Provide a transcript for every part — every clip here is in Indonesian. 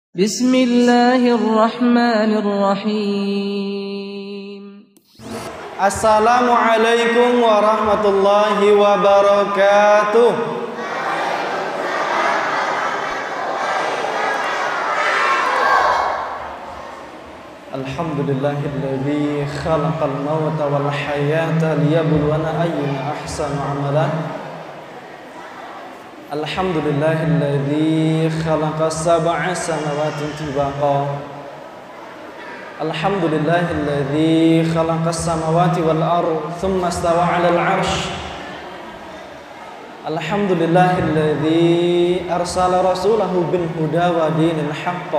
Bismillahirrahmanirrahim. Assalamualaikum warahmatullahi wabarakatuh. Alhamdulillahilladzi khalaqal mauta wal hayata liyabluwana ayyuna ahsanu amalan. Alhamdulillahilladzi khalaqas sab'a samawati tibaqa. Alhamdulillahilladzi khalaqas samawati wal ardh thumma istawa 'alal 'arsy. Alhamdulillahilladzi arsala rasulahu bil huda wa dinil haqq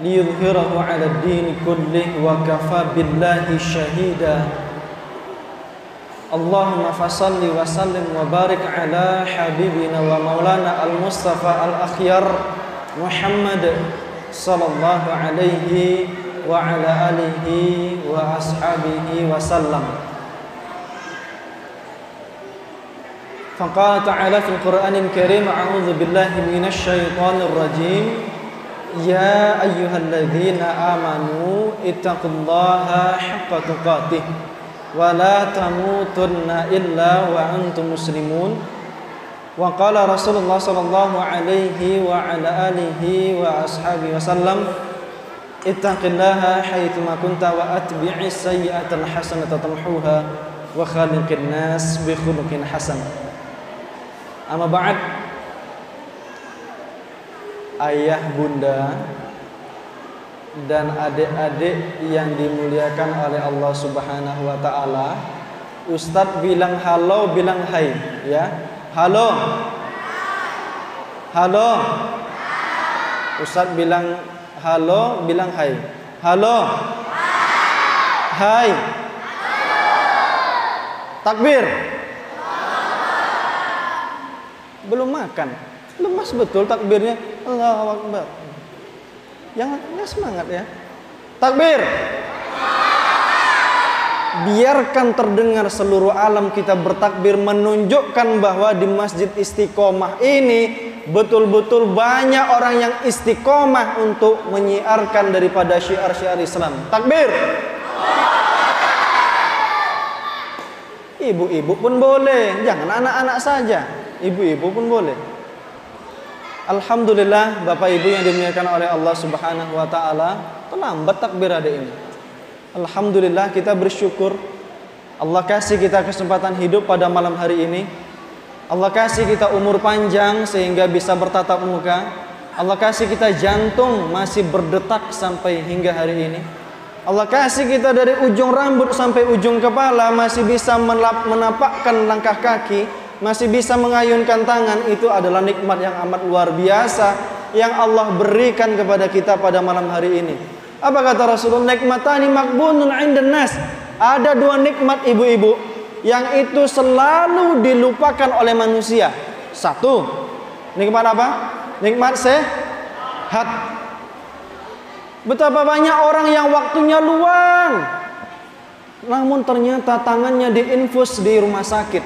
liyudhhirahu 'alad dini kullih wa kafa billahi syahida. Allahumma fasalli wa sallim wa barik ala habibina wa maulana al-mustafa al-akhyar Muhammad sallallahu alaihi wa ala alihi wa ashabihi wa sallam. Faqala ta'ala fil Qur'anil Karim, a'udzu billahi minasy syaithanir rajim. Ya ayyuhalladzina amanu ittaqullaha haqqa tuqatih wa la tamutunna illa wa antum muslimun. Wa qala Rasulullah sallallahu alaihi wa ala alihi wa ashabihi wasallam, ittaqillaha haitsuma kunta wa atbi'is sayyi'atal hasanata tamhuha wa khaliqin nas bi khuluqin hasan. Amma ba'd. Ayah, bunda, dan adik-adik yang dimuliakan oleh Allah Subhanahu wa taala, Ustadz bilang halo, bilang hai, ya. Halo. Halo. Ustadz bilang halo, bilang hai. Halo. Hai. Takbir. Belum makan. Lemas betul takbirnya. Allahu Akbar. Jangan semangat ya. Takbir. Biarkan terdengar seluruh alam kita bertakbir, menunjukkan bahwa di Masjid Istiqomah ini betul-betul banyak orang yang istiqomah untuk menyiarkan daripada syiar-syiar Islam. Takbir. Ibu-ibu pun boleh, jangan anak-anak saja. Ibu-ibu pun boleh. Alhamdulillah, Bapak Ibu yang dimuliakan oleh Allah Subhanahu wa taala, terlambat takbir adik ini. Alhamdulillah, kita bersyukur Allah kasih kita kesempatan hidup pada malam hari ini. Allah kasih kita umur panjang sehingga bisa bertatap muka. Allah kasih kita jantung masih berdetak sampai hingga hari ini. Allah kasih kita dari ujung rambut sampai ujung kepala masih bisa menapakkan langkah kaki, masih bisa mengayunkan tangan. Itu adalah nikmat yang amat luar biasa yang Allah berikan kepada kita pada malam hari ini. Apa kata Rasulullah? Nikmatani maqbunun 'indan nas. Ada dua nikmat ibu-ibu yang itu selalu dilupakan oleh manusia. Satu, nikmat apa? Nikmat sehat. Betapa banyak orang yang waktunya luang, namun ternyata tangannya diinfus di rumah sakit.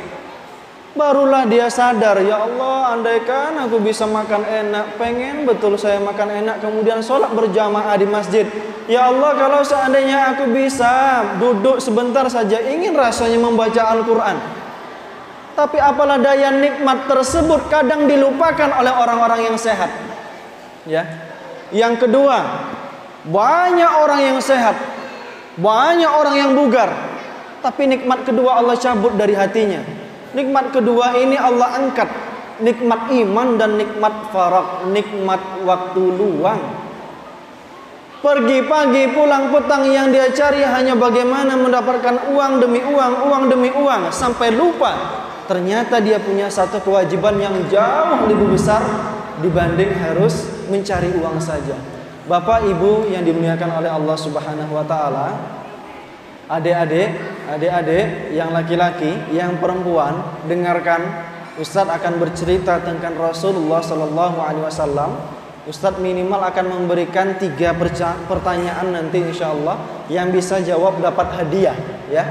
Barulah dia sadar, ya Allah, andaikan aku bisa makan enak, pengen betul saya makan enak, kemudian sholat berjamaah di masjid. Ya Allah, kalau seandainya aku bisa duduk sebentar saja, ingin rasanya membaca Al-Quran. Tapi apalah daya, nikmat tersebut kadang dilupakan oleh orang-orang yang sehat. Ya. Yang kedua, banyak orang yang sehat, banyak orang yang bugar, tapi nikmat kedua Allah cabut dari hatinya. Nikmat kedua ini Allah angkat, nikmat iman dan nikmat faraq, nikmat waktu luang. Pergi pagi pulang petang, yang dia cari hanya bagaimana mendapatkan uang demi uang, uang demi uang, sampai lupa ternyata dia punya satu kewajiban yang jauh lebih besar dibanding harus mencari uang saja. Bapak Ibu yang dimuliakan oleh Allah Subhanahu wa taala, adik-adik yang laki-laki, yang perempuan, dengarkan. Ustadz akan bercerita tentang Rasulullah sallallahu alaihi wasallam. Ustadz minimal akan memberikan 3 pertanyaan nanti insyaallah, yang bisa jawab dapat hadiah, ya.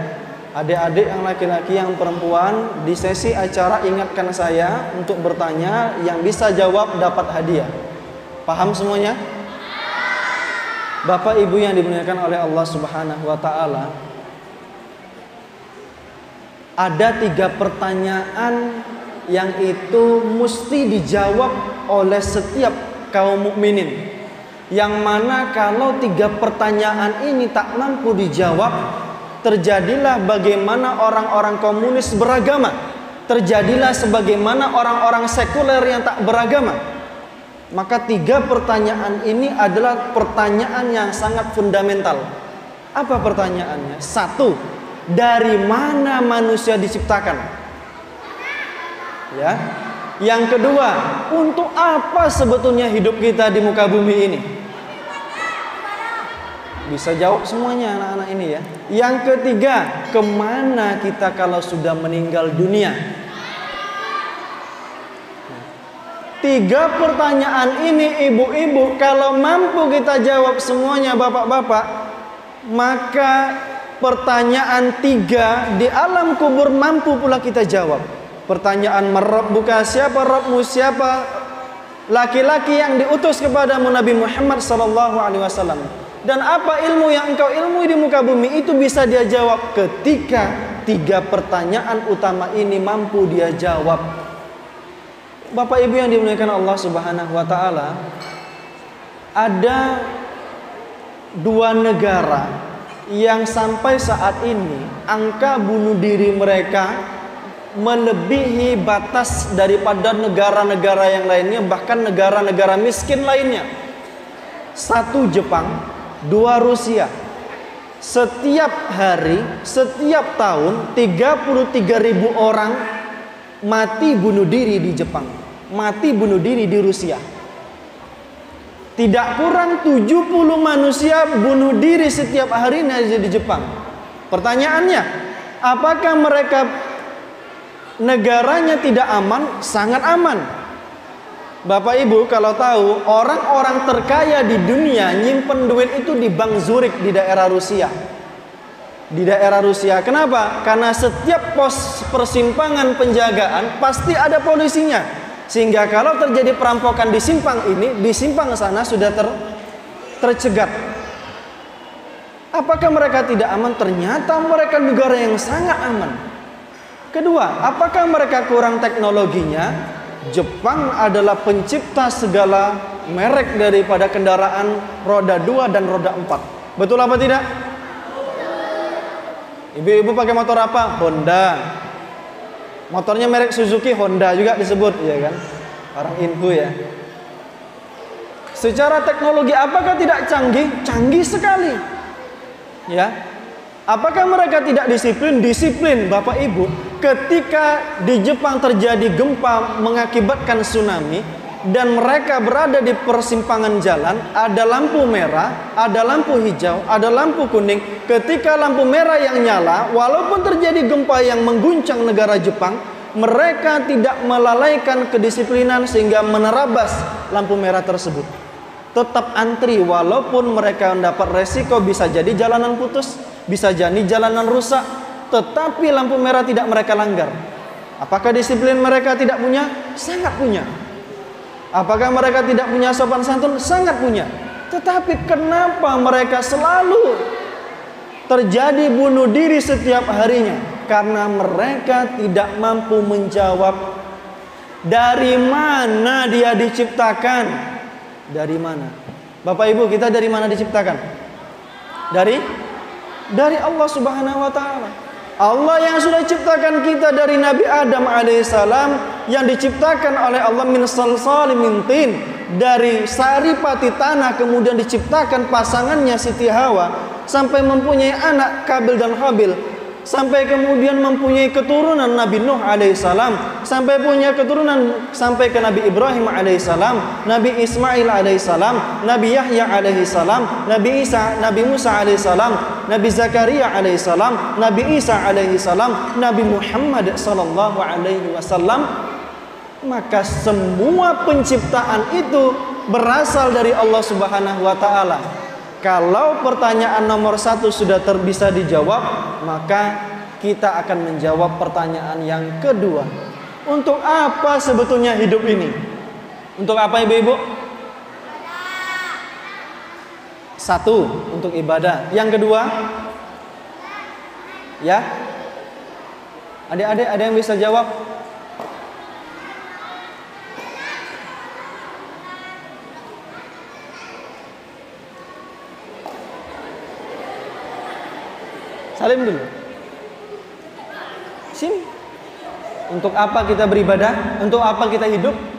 Adik-adik yang laki-laki, yang perempuan, di sesi acara ingatkan saya untuk bertanya, yang bisa jawab dapat hadiah. Paham semuanya? Bapak Ibu yang dimuliakan oleh Allah Subhanahu wa taala, ada 3 pertanyaan yang itu mesti dijawab oleh setiap kaum mukminin. Yang mana kalau 3 pertanyaan ini tak mampu dijawab, terjadilah bagaimana orang-orang komunis beragama, terjadilah sebagaimana orang-orang sekuler yang tak beragama. Maka 3 pertanyaan ini adalah pertanyaan yang sangat fundamental. Apa pertanyaannya? 1, dari mana manusia diciptakan? Ya. Yang kedua, untuk apa sebetulnya hidup kita di muka bumi ini? Bisa jawab semuanya anak-anak ini ya. Yang ketiga, kemana kita kalau sudah meninggal dunia? 3 pertanyaan ini ibu-ibu, kalau mampu kita jawab semuanya bapak-bapak, maka pertanyaan 3 di alam kubur mampu pula kita jawab. Pertanyaan Rabbuka, siapa Rabbmu, siapa laki-laki yang diutus kepadamu Nabi Muhammad SAW, dan apa ilmu yang engkau ilmui di muka bumi, itu bisa dia jawab ketika 3 pertanyaan utama ini mampu dia jawab. Bapak Ibu yang dimuliakan Allah Subhanahu wa taala, ada 2 negara yang sampai saat ini angka bunuh diri mereka melebihi batas daripada negara-negara yang lainnya, bahkan negara-negara miskin lainnya. 1 Jepang, 2 Rusia. Setiap hari, setiap tahun 33.000 orang mati bunuh diri di Jepang, mati bunuh diri di Rusia. Tidak kurang 70 manusia bunuh diri setiap hari di Jepang. Pertanyaannya, apakah mereka negaranya tidak aman? Sangat aman. Bapak Ibu kalau tahu, orang-orang terkaya di dunia nyimpen duit itu di Bank Zurich di daerah Rusia. Di daerah Rusia. Kenapa? Karena setiap pos persimpangan penjagaan pasti ada polisinya. Sehingga kalau terjadi perampokan di simpang ini, di simpang sana sudah tercegat. Apakah mereka tidak aman? Ternyata mereka negara yang sangat aman. Kedua, apakah mereka kurang teknologinya? Jepang adalah pencipta segala merek daripada kendaraan roda 2 dan roda 4. Betul apa tidak? Ibu-ibu pakai motor apa? Honda. Motornya merek Suzuki, Honda juga disebut, ya kan? Orang Inhu ya. Secara teknologi apakah tidak canggih? Canggih sekali. Ya. Apakah mereka tidak disiplin? Disiplin, Bapak Ibu. Ketika di Jepang terjadi gempa mengakibatkan tsunami dan mereka berada di persimpangan jalan, ada lampu merah, ada lampu hijau, ada lampu kuning. Ketika lampu merah yang nyala, walaupun terjadi gempa yang mengguncang negara Jepang, mereka tidak melalaikan kedisiplinan sehingga menerabas lampu merah tersebut. Tetap antri walaupun mereka mendapat resiko bisa jadi jalanan putus, bisa jadi jalanan rusak, tetapi lampu merah tidak mereka langgar. Apakah disiplin mereka tidak punya? Sangat punya. Apakah mereka tidak punya sopan santun? Sangat punya. Tetapi kenapa mereka selalu terjadi bunuh diri setiap harinya? Karena mereka tidak mampu menjawab dari mana dia diciptakan. Dari mana? Bapak Ibu, kita dari mana diciptakan? Dari Allah Subhanahu wa taala. Allah yang sudah ciptakan kita dari Nabi Adam alaihissalam, yang diciptakan oleh Allah min salsalin min tin, dari saripati tanah, kemudian diciptakan pasangannya Siti Hawa sampai mempunyai anak Kabil dan Habil, sampai kemudian mempunyai keturunan Nabi Nuh alaihissalam, sampai punya keturunan sampai ke Nabi Ibrahim alaihissalam, Nabi Ismail alaihissalam, Nabi Yahya alaihissalam, Nabi Isa, Nabi Musa alaihissalam, Nabi Zakaria alaihissalam, Nabi Isa alaihissalam, Nabi Muhammad sallallahu alaihi wasallam. Maka semua penciptaan itu berasal dari Allah Subhanahu wa taala. Kalau pertanyaan nomor 1 sudah bisa dijawab, maka kita akan menjawab pertanyaan yang kedua. Untuk apa sebetulnya hidup ini? Untuk apa ibu-ibu? Satu, untuk ibadah. Yang kedua, ya, adik-adik ada yang bisa jawab? Salim dulu. Sini. Untuk apa kita beribadah? Untuk apa kita hidup?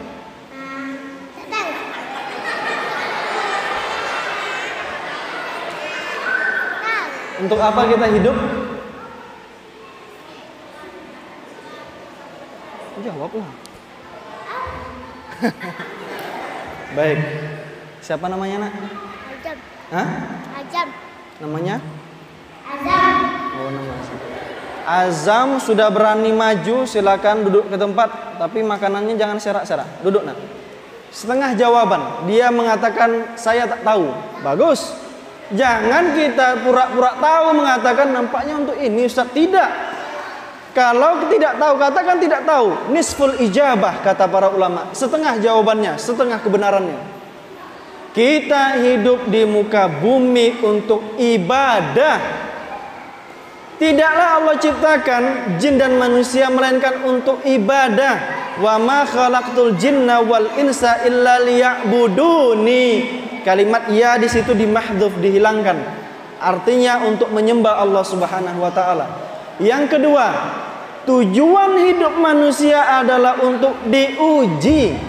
Untuk apa kita hidup? Jawablah. Baik. Siapa namanya, Nak? Azam. Hah? Azam. Namanya? Azam. Oh, nama Azam sudah berani maju, silakan duduk ke tempat, tapi makanannya jangan serak-serak. Duduk, Nak. Setengah jawaban, dia mengatakan saya tak tahu. Bagus. Jangan kita pura-pura tahu mengatakan nampaknya untuk ini Ustaz. Tidak. Kalau tidak tahu, katakan tidak tahu. Nisful ijabah kata para ulama. Setengah jawabannya, setengah kebenarannya. Kita hidup di muka bumi untuk ibadah. Tidaklah Allah ciptakan jin dan manusia melainkan untuk ibadah. Wa ma khalaqtul jinna wal insa illa liya'buduni. Kalimat ya di situ dimahdhuf, dihilangkan. Artinya untuk menyembah Allah Subhanahu wa taala. Yang kedua, tujuan hidup manusia adalah untuk diuji.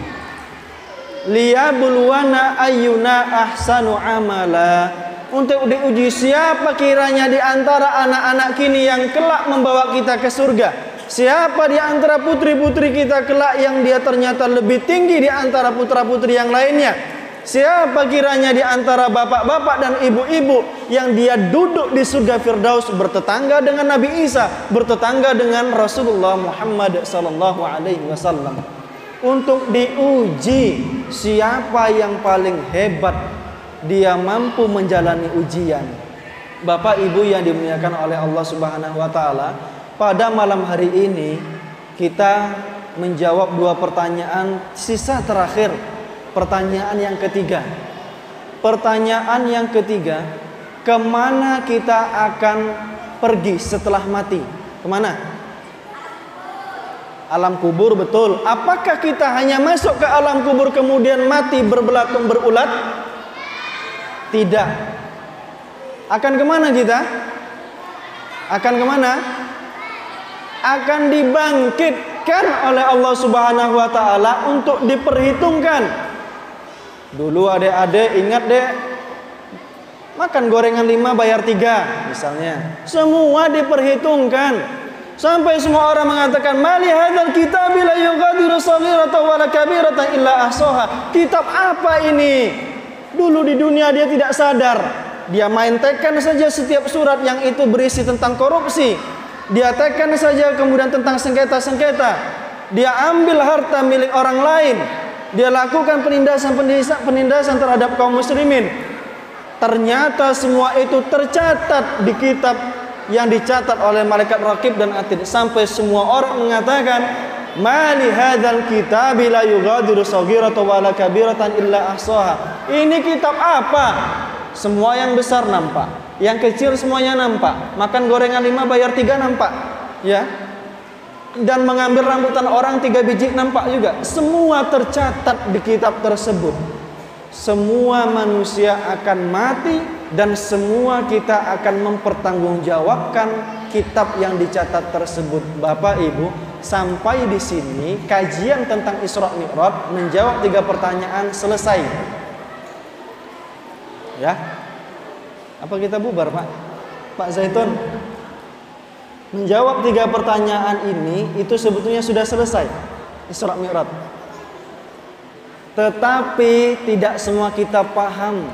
Liyabluwana ayyuna ahsanu amala. Untuk diuji siapa kiranya di antara anak-anak kini yang kelak membawa kita ke surga. Siapa di antara putri-putri kita kelak yang dia ternyata lebih tinggi di antara putra-putri yang lainnya. Siapa kiranya di antara bapak-bapak dan ibu-ibu yang dia duduk di surga Firdaus bertetangga dengan Nabi Isa, bertetangga dengan Rasulullah Muhammad sallallahu alaihi wasallam. Untuk diuji siapa yang paling hebat, dia mampu menjalani ujian. Bapak Ibu yang dimuliakan oleh Allah Subhanahu wa taala, pada malam hari ini kita menjawab dua pertanyaan sisa terakhir. Pertanyaan yang ketiga. Pertanyaan yang ketiga, kemana kita akan pergi setelah mati? Kemana? Alam kubur, betul. Apakah kita hanya masuk ke alam kubur kemudian mati berbelatung berulat? Tidak. Akan kemana kita? Akan kemana? Akan dibangkitkan oleh Allah Subhanahu wa taala untuk diperhitungkan. Dulu adik-adik ingat dek, makan gorengan 5 bayar 3 misalnya. Semua diperhitungkan. Sampai semua orang mengatakan mali hadzal kitab la yughadiru shaghiratan wala kabiratan illa ahsaha. Kitab apa ini? Dulu di dunia dia tidak sadar. Dia main tekan saja setiap surat yang itu berisi tentang korupsi. Dia tekan saja kemudian tentang sengketa-sengketa. Dia ambil harta milik orang lain. Dia lakukan penindasan terhadap kaum muslimin. Ternyata semua itu tercatat di kitab yang dicatat oleh malaikat Raqib dan Atid. Sampai semua orang mengatakan mali hadzal kitab la yughadiru shaghiratan wala kabiratan illa ahsaha. Ini kitab apa? Semua yang besar nampak, yang kecil semuanya nampak. Makan gorengan 5 bayar 3 nampak, ya. Dan mengambil rambutan orang 3 biji nampak juga. Semua tercatat di kitab tersebut. Semua manusia akan mati dan semua kita akan mempertanggungjawabkan kitab yang dicatat tersebut. Bapak Ibu, sampai di sini kajian tentang Isra Mi'raj menjawab 3 pertanyaan selesai. Ya. Apa kita bubar, Pak? Pak Zaitun. Menjawab 3 pertanyaan ini itu sebetulnya sudah selesai Isra Mi'raj. Tetapi tidak semua kita paham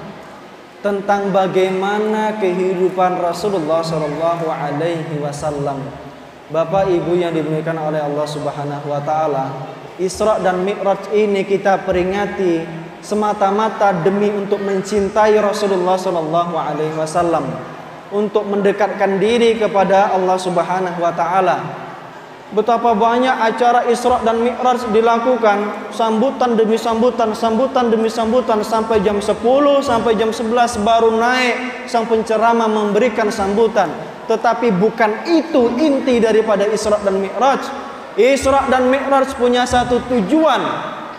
tentang bagaimana kehidupan Rasulullah Shallallahu Alaihi Wasallam. Bapak Ibu yang dimuliakan oleh Allah Subhanahu Wa Taala, Isra dan Mi'raj ini kita peringati semata-mata demi untuk mencintai Rasulullah Shallallahu Alaihi Wasallam, untuk mendekatkan diri kepada Allah Subhanahu Wa Taala. Betapa banyak acara Isra dan Mi'raj dilakukan, sambutan demi sambutan, sambutan demi sambutan, sampai jam 10, sampai jam 11 baru naik sang penceramah memberikan sambutan. Tetapi bukan itu inti daripada Isra dan Mi'raj. Isra dan Mi'raj punya satu tujuan.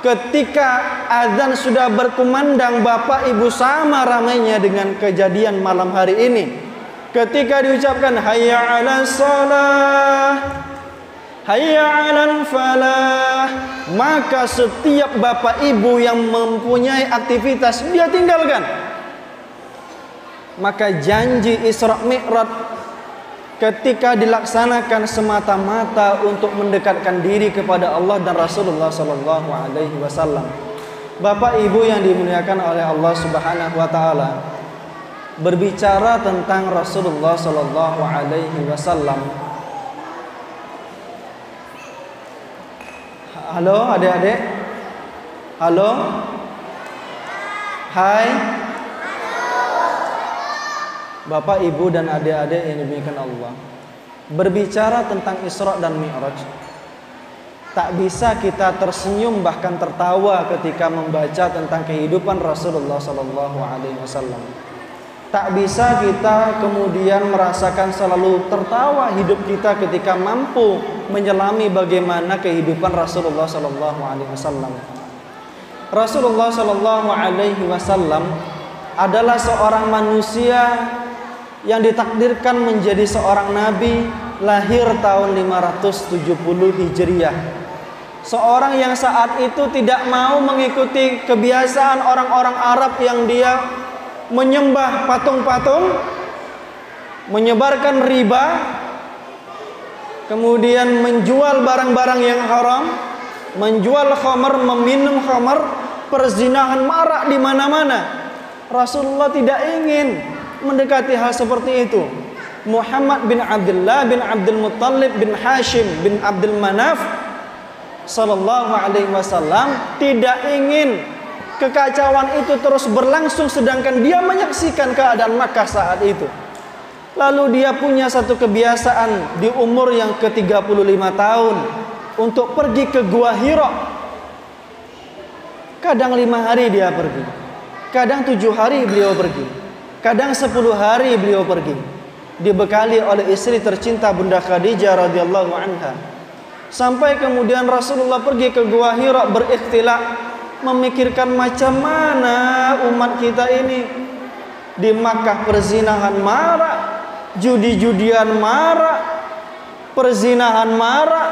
Ketika azan sudah berkumandang, Bapak Ibu sama ramainya dengan kejadian malam hari ini. Ketika diucapkan hayya 'alas shalah, hayya 'alal falah, maka setiap bapak ibu yang mempunyai aktivitas dia tinggalkan. Maka janji Isra Mi'raj ketika dilaksanakan semata-mata untuk mendekatkan diri kepada Allah dan Rasulullah sallallahu alaihi wasallam. Bapak ibu yang dimuliakan oleh Allah Subhanahu wa taala, berbicara tentang Rasulullah sallallahu alaihi wasallam. Halo adik-adik. Halo. Hai. Bapak, Ibu dan adik-adik yang dimuliakan Allah. Berbicara tentang Isra dan Mi'raj, tak bisa kita tersenyum bahkan tertawa ketika membaca tentang kehidupan Rasulullah sallallahu alaihi wasallam. Tak bisa kita kemudian merasakan selalu tertawa hidup kita ketika mampu menyelami bagaimana kehidupan Rasulullah sallallahu alaihi wasallam. Rasulullah sallallahu alaihi wasallam adalah seorang manusia yang ditakdirkan menjadi seorang nabi, lahir tahun 570 Hijriah. Seorang yang saat itu tidak mau mengikuti kebiasaan orang-orang Arab yang dia menyembah patung-patung, menyebarkan riba, kemudian menjual barang-barang yang haram, menjual khamar, meminum khamar, perzinahan marak di mana-mana. Rasulullah tidak ingin mendekati hal seperti itu. Muhammad bin Abdullah bin Abdul Muttalib bin Hashim bin Abdul Manaf sallallahu alaihi wasallam tidak ingin kekacauan itu terus berlangsung, sedangkan dia menyaksikan keadaan Makkah saat itu. Lalu dia punya satu kebiasaan di umur yang ke-35 tahun untuk pergi ke Gua Hira. Kadang 5 hari dia pergi, kadang 7 hari beliau pergi, kadang 10 hari beliau pergi. Dibekali oleh istri tercinta Bunda Khadijah radhiyallahu anha. Sampai kemudian Rasulullah pergi ke Gua Hira berikhtilaf, memikirkan macam mana umat kita ini. Di Makkah perzinahan marak, judi-judian marak, perzinahan marak,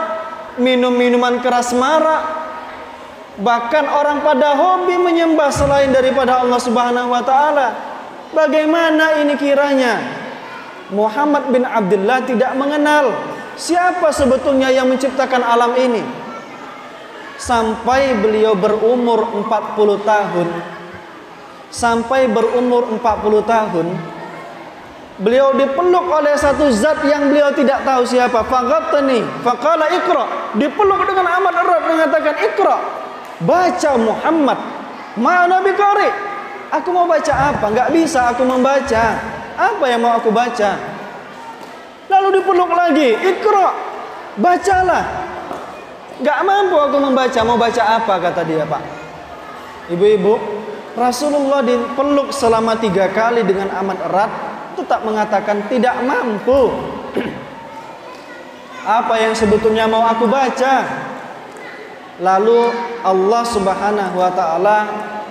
minum-minuman keras marak. Bahkan orang pada hobi menyembah selain daripada Allah Subhanahu wa taala. Bagaimana ini kiranya? Muhammad bin Abdullah tidak mengenal siapa sebetulnya yang menciptakan alam ini. Sampai beliau berumur 40 tahun. Sampai berumur 40 tahun, beliau dipeluk oleh satu zat yang beliau tidak tahu siapa. Faghattani faqala iqra. Dipeluk dengan amat erat, mengatakan iqra. Baca Muhammad. Ma'ana biqari. Aku mau baca apa? Enggak bisa aku membaca. Apa yang mau aku baca? Lalu dipeluk lagi, iqra. Bacalah. Gak mampu aku membaca, mau baca apa, kata dia, Pak. Ibu-ibu, Rasulullah dipeluk selama 3 kali dengan amat erat, tetap mengatakan tidak mampu. Apa yang sebetulnya mau aku baca? Lalu Allah Subhanahu wa taala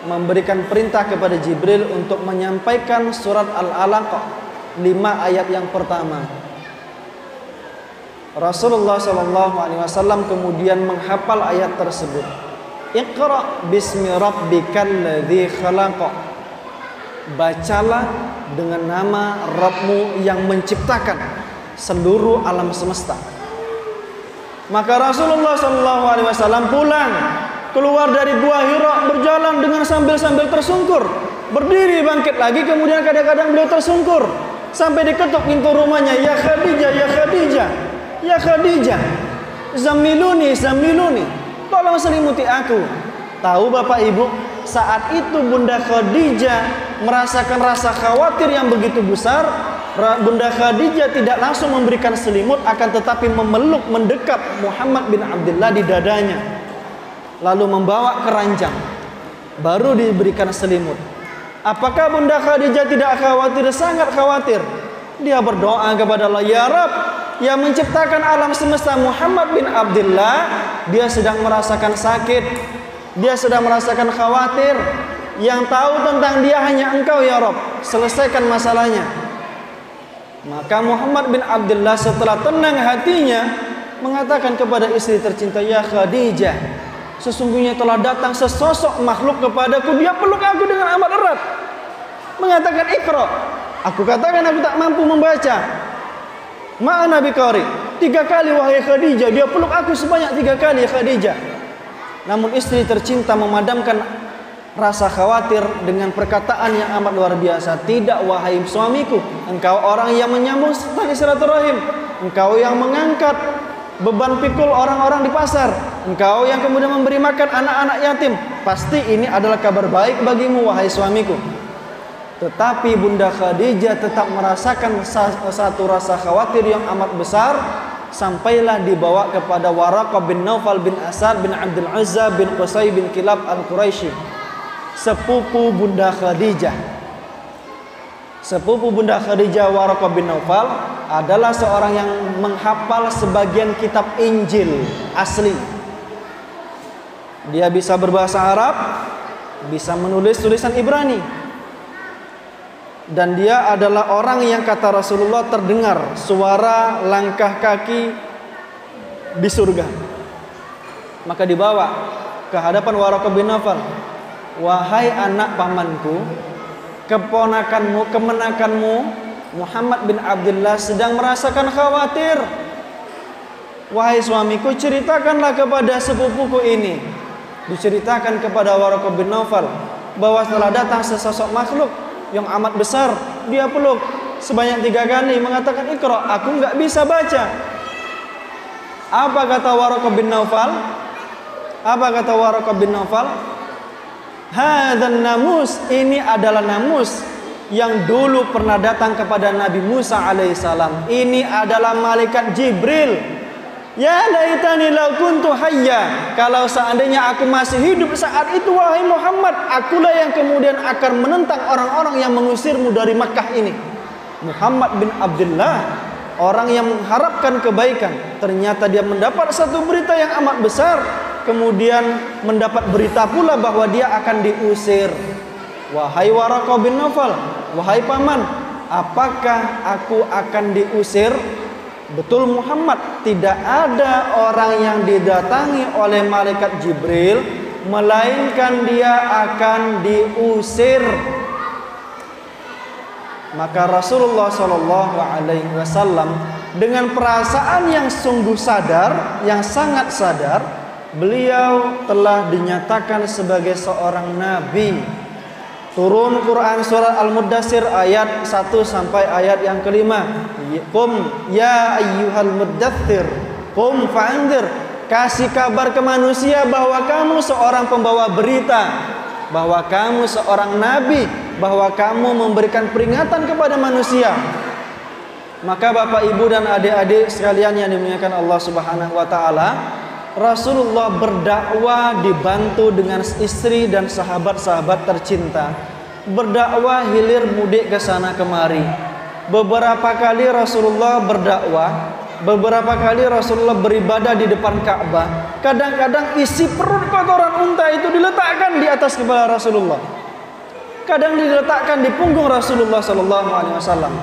memberikan perintah kepada Jibril untuk menyampaikan surat Al-Alaq 5 ayat yang pertama. Rasulullah sallallahu alaihi wasallam kemudian menghafal ayat tersebut. Iqra bismi rabbikal ladzi khalaq. Bacalah dengan nama Rabbmu yang menciptakan seluruh alam semesta. Maka Rasulullah sallallahu alaihi wasallam pulang, keluar dari Gua Hira, berjalan dengan sambil tersungkur. Berdiri bangkit lagi, kemudian kadang-kadang beliau tersungkur sampai diketuk pintu rumahnya. Ya Khadijah, ya Khadijah. Ya Khadijah, zamiluni, tolong selimuti aku. Tahu Bapak Ibu, saat itu Bunda Khadijah merasakan rasa khawatir yang begitu besar Bunda Khadijah tidak langsung memberikan selimut, akan tetapi memeluk mendekat Muhammad bin Abdullah di dadanya, lalu membawa keranjang, baru diberikan selimut. Apakah Bunda Khadijah tidak khawatir? Sangat khawatir. Dia berdoa kepada Allah, ya Rabb, yang menciptakan alam semesta, Muhammad bin Abdullah, dia sedang merasakan sakit, dia sedang merasakan khawatir. Yang tahu tentang dia hanya Engkau ya Rabb, selesaikan masalahnya. Maka Muhammad bin Abdullah setelah tenang hatinya mengatakan kepada istri tercinta, ya Khadijah, sesungguhnya telah datang sesosok makhluk kepadaku, dia peluk aku dengan amat erat, mengatakan Iqra. Aku katakan aku tak mampu membaca. Ma'ana biqari. 3 kali wahai Khadijah, dia peluk aku sebanyak 3 kali Khadijah. Namun istri tercinta memadamkan rasa khawatir dengan perkataan yang amat luar biasa. Tidak wahai suamiku, engkau orang yang menyambung tali silaturahim, engkau yang mengangkat beban pikul orang-orang di pasar, engkau yang kemudian memberi makan anak-anak yatim. Pasti ini adalah kabar baik bagimu wahai suamiku. Tetapi Bunda Khadijah tetap merasakan satu rasa khawatir yang amat besar, sampailah dibawa kepada Waraqah bin Naufal bin Asad bin Abdul Uzza bin Qusay bin Kilab al-Quraisy, sepupu Bunda Khadijah. Sepupu Bunda Khadijah, Waraqah bin Naufal, adalah seorang yang menghafal sebagian kitab Injil asli. Dia bisa berbahasa Arab, bisa menulis tulisan Ibrani. Dan dia adalah orang yang kata Rasulullah terdengar suara langkah kaki di surga. Maka dibawa ke hadapan Waraqah bin Naufal, wahai anak pamanku, keponakanmu, kemenakanmu Muhammad bin Abdullah sedang merasakan khawatir. Wahai suamiku, ceritakanlah kepada sepupuku ini. Diceritakan kepada Waraqah bin Naufal bahwa telah datang sesosok makhluk yang amat besar, dia peluk sebanyak 3 kali, mengatakan Iqra, aku enggak bisa baca. Apa kata Waraqah bin Naufal? Apa kata Waraqah bin Naufal? Hadzan namus, ini adalah namus yang dulu pernah datang kepada Nabi Musa alaihissalam. Ini adalah malaikat Jibril. Ya laitani law kuntu hayya, kalau seandainya aku masih hidup saat itu wahai Muhammad, akulah yang kemudian akan menentang orang-orang yang mengusirmu dari Makkah ini. Muhammad bin Abdullah, orang yang mengharapkan kebaikan, ternyata dia mendapat satu berita yang amat besar, kemudian mendapat berita pula bahwa dia akan diusir. Wahai Waraqah bin Naufal, wahai paman, apakah aku akan diusir? Betul Muhammad, tidak ada orang yang didatangi oleh malaikat Jibril melainkan dia akan diusir. Maka Rasulullah SAW dengan perasaan yang sungguh sadar, yang sangat sadar, beliau telah dinyatakan sebagai seorang nabi. Turun Quran surat Al-Muddatsir ayat 1 sampai ayat yang kelima. Qum ya ayyuhal muddatsir, qum fa'anzir. Kasih kabar ke manusia bahwa kamu seorang pembawa berita, bahwa kamu seorang nabi, bahwa kamu memberikan peringatan kepada manusia. Maka Bapak Ibu dan adik-adik sekalian yang dimuliakan Allah Subhanahu wa taala, Rasulullah berdakwah dibantu dengan istri dan sahabat-sahabat tercinta. Berdakwah hilir mudik ke sana kemari. Beberapa kali Rasulullah berdakwah, beberapa kali Rasulullah beribadah di depan Ka'bah. Kadang-kadang isi perut kotoran unta itu diletakkan di atas kepala Rasulullah. Kadang diletakkan di punggung Rasulullah sallallahu alaihi wasallam.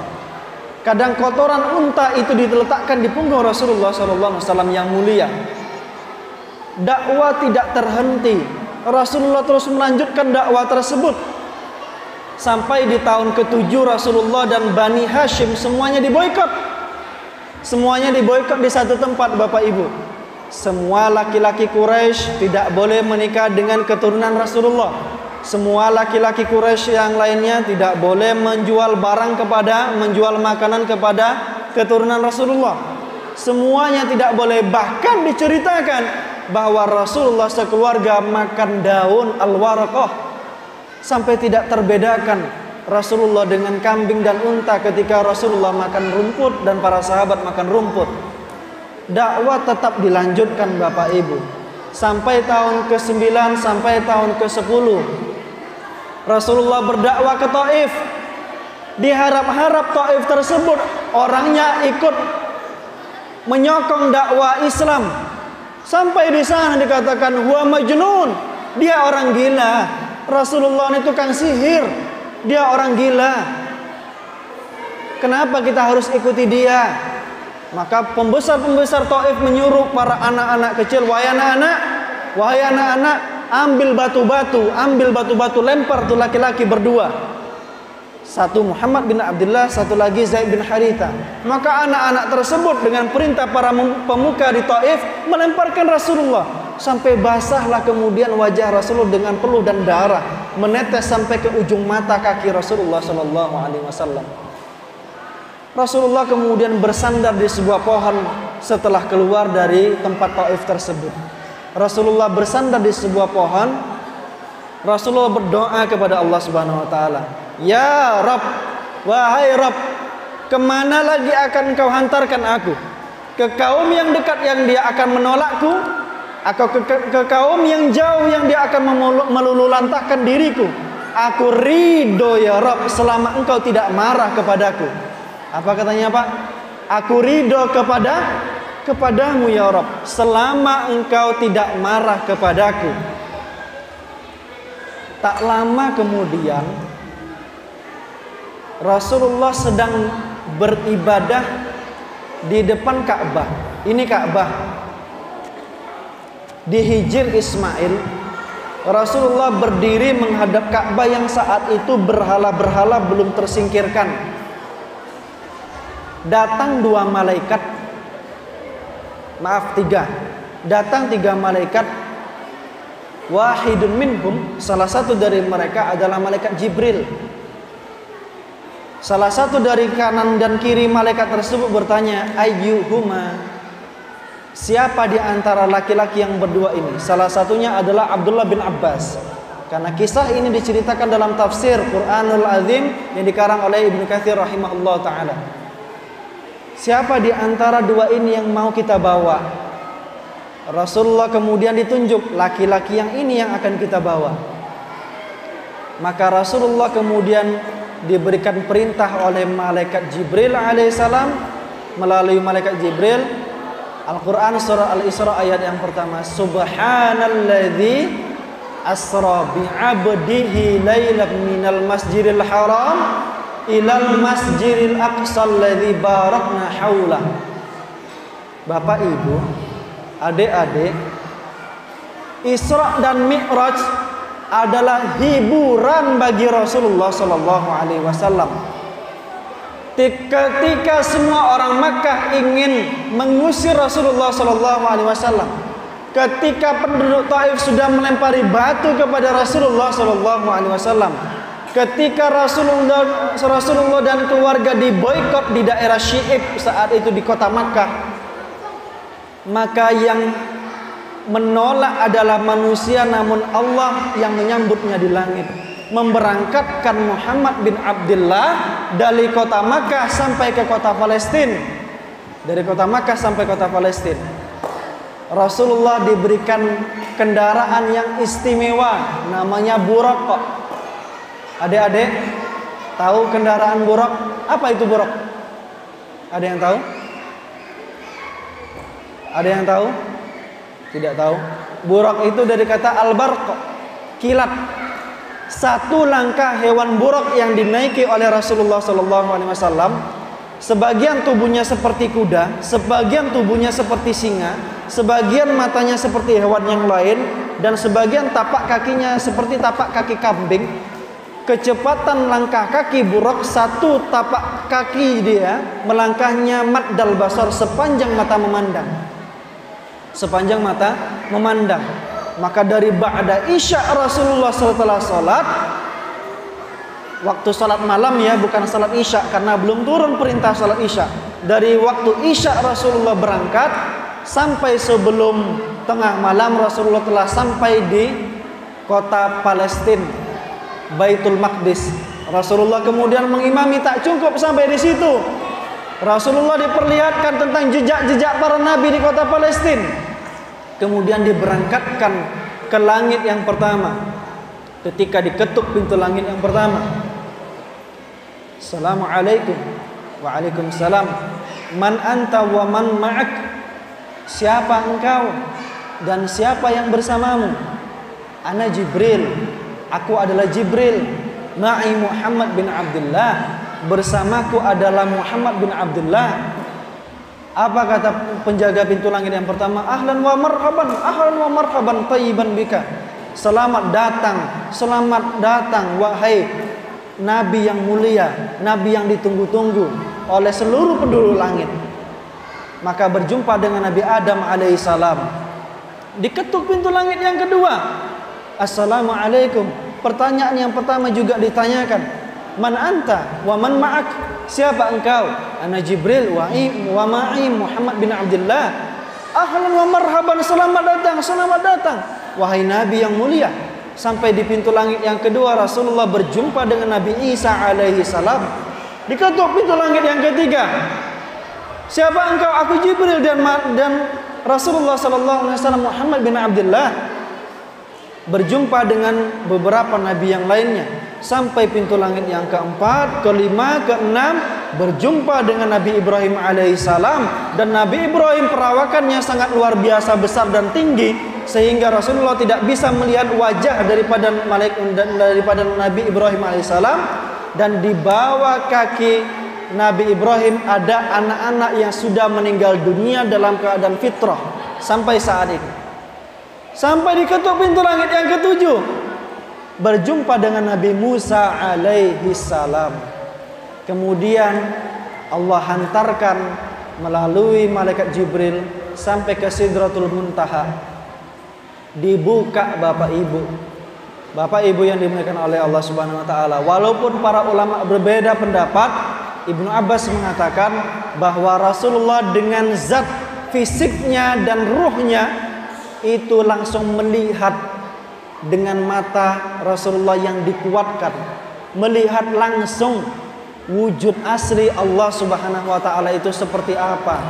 Kadang kotoran unta itu diletakkan di punggung Rasulullah sallallahu alaihi wasallam yang mulia. Dakwah tidak terhenti. Rasulullah terus melanjutkan dakwah tersebut sampai di tahun ke-7 Rasulullah dan Bani Hashim semuanya diboikot. Semuanya diboikot di satu tempat Bapak Ibu. Semua laki-laki Quraisy tidak boleh menikah dengan keturunan Rasulullah. Semua laki-laki Quraisy yang lainnya tidak boleh menjual menjual makanan kepada keturunan Rasulullah. Semuanya tidak boleh. Bahkan diceritakan bahwa Rasulullah sekeluarga makan daun al-waraqah sampai tidak terbedakan Rasulullah dengan kambing dan unta ketika Rasulullah makan rumput dan para sahabat makan rumput. Dakwah tetap dilanjutkan Bapak Ibu sampai tahun ke-9 sampai tahun ke-10. Rasulullah berdakwah ke Taif. Diharap-harap Taif tersebut orangnya ikut menyokong dakwah Islam. Sampai di sana dikatakan huwa majnun, dia orang gila. Rasulullah ini tukang sihir, dia orang gila. Kenapa kita harus ikuti dia? Maka pembesar-pembesar Taif menyuruh para anak-anak kecil, wahai anak-anak, ambil batu-batu, lempar tuh laki-laki berdua. Satu Muhammad bin Abdullah, satu lagi Zaid bin Haritha. Maka anak-anak tersebut dengan perintah para pemuka di Taif melemparkan Rasulullah sampai basahlah kemudian wajah Rasulullah dengan peluh dan darah menetes sampai ke ujung mata kaki Rasulullah sallallahu alaihi wasallam. Rasulullah kemudian bersandar di sebuah pohon setelah keluar dari tempat Taif tersebut. Rasulullah bersandar di sebuah pohon. Rasulullah berdoa kepada Allah Subhanahu wa taala, "Ya Rabb, wahai Rabb, kemana lagi akan Engkau hantarkan aku? Ke kaum yang dekat yang dia akan menolakku, atau ke kaum yang jauh yang dia akan melululantahkan diriku? Aku ridho ya Rabb selama Engkau tidak marah kepadaku." Apa katanya Pak? Aku ridho kepadamu ya Rabb selama Engkau tidak marah kepadaku. Tak lama kemudian Rasulullah sedang beribadah di depan Ka'bah. Ini Ka'bah di Hijr Ismail. Rasulullah berdiri menghadap Ka'bah yang saat itu berhala-berhala belum tersingkirkan. Datang tiga malaikat. Wahidun minhum, salah satu dari mereka adalah malaikat Jibril. Salah satu dari kanan dan kiri malaikat tersebut bertanya, ayyuhuma, siapa di antara laki-laki yang berdua ini? Salah satunya adalah Abdullah bin Abbas. Karena kisah ini diceritakan dalam tafsir Quranul Azim yang dikarang oleh Ibnu Katsir rahimahullah ta'ala. Siapa di antara dua ini yang mau kita bawa? Rasulullah kemudian ditunjuk, laki-laki yang ini yang akan kita bawa. Maka Rasulullah kemudian diberikan perintah oleh malaikat Jibril alaihissalam. Melalui malaikat Jibril, Al-Quran surah Al-Isra ayat yang pertama, Subhanalladzi asra bi'abdihi laylan minal masjidil haram ilal masjidil aqsal ladzi barakna haulah. Bapak Ibu, adik-adik, Isra dan Mi'raj adalah hiburan bagi Rasulullah sallallahu alaihi wasallam. Ketika semua orang Makkah ingin mengusir Rasulullah sallallahu alaihi wasallam, ketika penduduk Taif sudah melempari batu kepada Rasulullah sallallahu alaihi wasallam, ketika Rasulullah dan keluarga diboikot di daerah Syi'ib saat itu di kota Makkah, maka yang menolak adalah manusia, namun Allah yang menyambutnya di langit, memberangkatkan Muhammad bin Abdullah dari kota Makkah sampai ke kota Palestina. Dari kota Makkah sampai kota Palestina, Rasulullah diberikan kendaraan yang istimewa, namanya buraq. Adik-adik tahu kendaraan buraq? Apa itu buraq? Ada yang tahu? Ada yang tahu? Tidak tahu. Buraq itu dari kata al-barq, kilat. Satu langkah hewan buraq yang dinaiki oleh Rasulullah SAW, sebagian tubuhnya seperti kuda, sebagian tubuhnya seperti singa, sebagian matanya seperti hewan yang lain, dan sebagian tapak kakinya seperti tapak kaki kambing. Kecepatan langkah kaki buraq, satu tapak kaki dia melangkahnya maddal basar, sepanjang mata memandang. Sepanjang mata memandang. Maka dari ba'da isya Rasulullah setelah salat, waktu salat malam ya, bukan salat isya karena belum turun perintah salat isya. Dari waktu isya Rasulullah berangkat sampai sebelum tengah malam Rasulullah telah sampai di kota Palestina, Baitul Maqdis. Rasulullah kemudian mengimami, tak cukup sampai di situ. Rasulullah diperlihatkan tentang jejak-jejak para nabi di kota Palestina. Kemudian diberangkatkan ke langit yang pertama. Ketika diketuk pintu langit yang pertama, Assalamualaikum. Waalaikumsalam. Man anta wa man ma'ak. Siapa engkau dan siapa yang bersamamu? Ana Jibril. Aku adalah Jibril. Ma'i Muhammad bin Abdullah. Bersamaku adalah Muhammad bin Abdullah. Apa kata penjaga pintu langit yang pertama? Ahlan wa marhaban tayyiban bika. Selamat datang wahai Nabi yang mulia, Nabi yang ditunggu-tunggu oleh seluruh penduduk langit. Maka berjumpa dengan Nabi Adam alaihissalam. Diketuk pintu langit yang kedua. Assalamualaikum. Pertanyaan yang pertama juga ditanyakan. Man anta wa man ma'ak. Siapa engkau? Ana Jibril wa ma'i Muhammad bin Abdullah. Ahlan wa marhaban. Selamat datang wahai Nabi yang mulia. Sampai di pintu langit yang kedua Rasulullah berjumpa dengan Nabi Isa alaihi salam. Diketuk pintu langit yang ketiga. Siapa engkau? Aku Jibril dan Rasulullah sallallahu alaihi wasallam Muhammad bin Abdullah. Berjumpa dengan beberapa nabi yang lainnya. Sampai pintu langit yang keempat, kelima, keenam, berjumpa dengan Nabi Ibrahim alaihissalam. Dan Nabi Ibrahim perawakannya sangat luar biasa besar dan tinggi, sehingga Rasulullah tidak bisa melihat wajah daripada Nabi Ibrahim alaihissalam. Dan di bawah kaki Nabi Ibrahim ada anak-anak yang sudah meninggal dunia dalam keadaan fitrah sampai saat ini. Sampai diketuk pintu langit yang ketujuh, berjumpa dengan Nabi Musa alaihi salam. Kemudian Allah hantarkan melalui malaikat Jibril sampai ke Sidratul Muntaha. Dibuka Bapak Ibu yang dimuliakan oleh Allah Subhanahu wa taala. Walaupun para ulama berbeda pendapat, Ibnu Abbas mengatakan bahwa Rasulullah dengan zat fisiknya dan ruhnya itu langsung melihat dengan mata Rasulullah yang dikuatkan, melihat langsung wujud asli Allah Subhanahu wa taala itu seperti apa.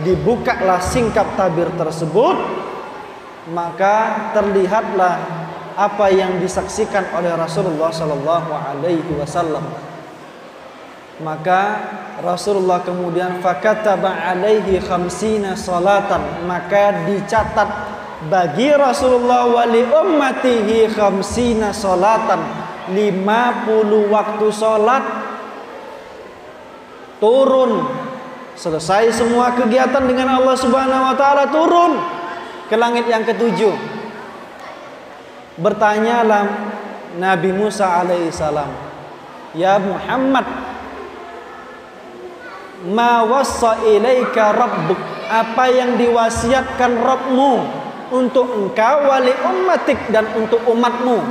Dibukalah singkap tabir tersebut, maka terlihatlah apa yang disaksikan oleh Rasulullah sallallahu alaihi wasallam. Maka Rasulullah kemudian fakataba alaihi khamsina salatan, maka dicatat bagi Rasulullah wali ummatihi khamsina salatan, 50 waktu salat. Turun, selesai semua kegiatan dengan Allah Subhanahu wa taala, turun ke langit yang ketujuh. Bertanyalah Nabi Musa alaihissalam, ya Muhammad, ma wassa ilaika rabbuk, apa yang diwasiatkan Rabbmu untuk engkau wali ummatik dan untuk umatmu.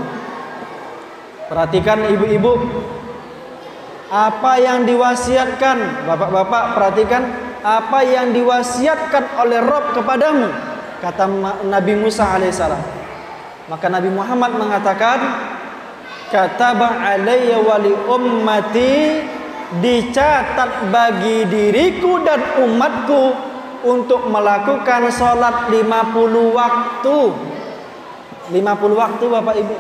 Perhatikan ibu-ibu, apa yang diwasiatkan, bapak-bapak perhatikan, apa yang diwasiatkan oleh Rabb kepadamu, kata Nabi Musa alaihissalam. Maka Nabi Muhammad mengatakan, kataba alayya wali ummati, dicatat bagi diriku dan umatku untuk melakukan sholat 50 waktu. 50 waktu Bapak Ibu,